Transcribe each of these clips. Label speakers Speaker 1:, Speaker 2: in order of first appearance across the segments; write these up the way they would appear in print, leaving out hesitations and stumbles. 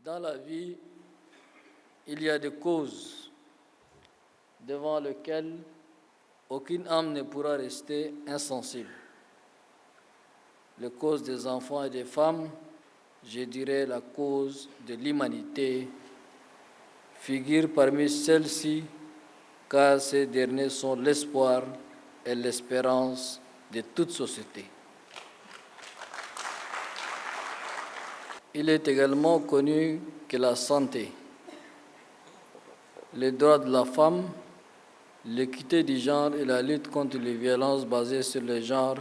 Speaker 1: Dans la vie, il y a des causes devant lesquelles aucune âme ne pourra rester insensible. Les causes des enfants et des femmes, je dirais la cause de l'humanité, figure parmi celles-ci, car ces derniers sont l'espoir et l'espérance de toute société. Il est également connu que la santé, les droits de la femme, l'équité du genre et la lutte contre les violences basées sur le genre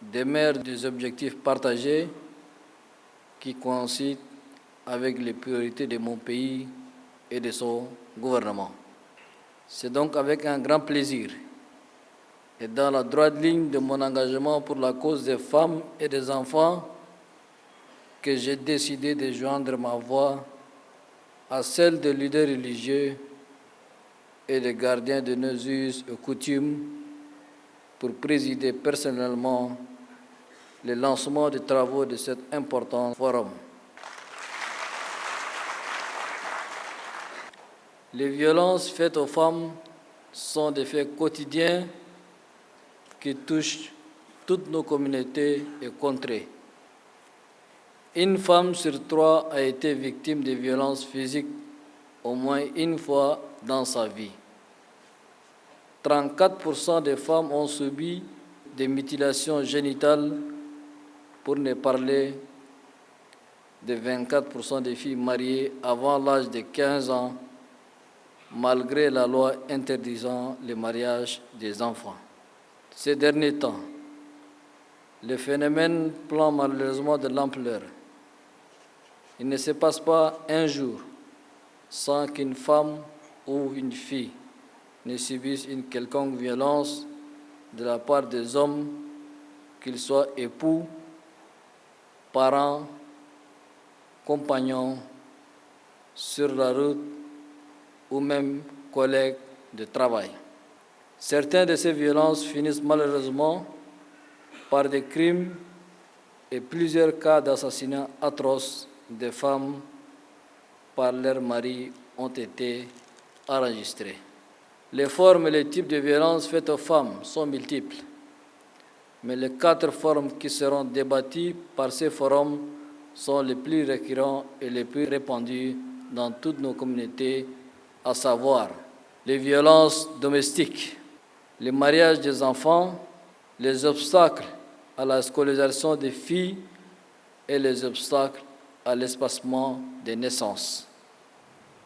Speaker 1: demeurent des objectifs partagés qui coïncident avec les priorités de mon pays et de son gouvernement. C'est donc avec un grand plaisir et dans la droite ligne de mon engagement pour la cause des femmes et des enfants que j'ai décidé de joindre ma voix à celle des leaders religieux et des gardiens de nos us et coutumes pour présider personnellement le lancement des travaux de cet important forum. Les violences faites aux femmes sont des faits quotidiens qui touchent toutes nos communautés et contrées. Une femme sur 3 a été victime de violences physiques au moins une fois dans sa vie. 34% des femmes ont subi des mutilations génitales, pour ne parler de 24% des filles mariées avant l'âge de 15 ans, malgré la loi interdisant le mariage des enfants. Ces derniers temps, le phénomène prend malheureusement de l'ampleur. Il ne se passe pas un jour sans qu'une femme ou une fille ne subisse une quelconque violence de la part des hommes, qu'ils soient époux, parents, compagnons, sur la route ou même collègues de travail. Certaines de ces violences finissent malheureusement par des crimes et plusieurs cas d'assassinat atroces de femmes par leurs maris ont été enregistrés. Les formes et les types de violences faites aux femmes sont multiples, mais les 4 formes qui seront débattues par ces forums sont les plus récurrents et les plus répandues dans toutes nos communautés, à savoir les violences domestiques, le mariage des enfants, les obstacles à la scolarisation des filles et les obstacles à l'espacement des naissances.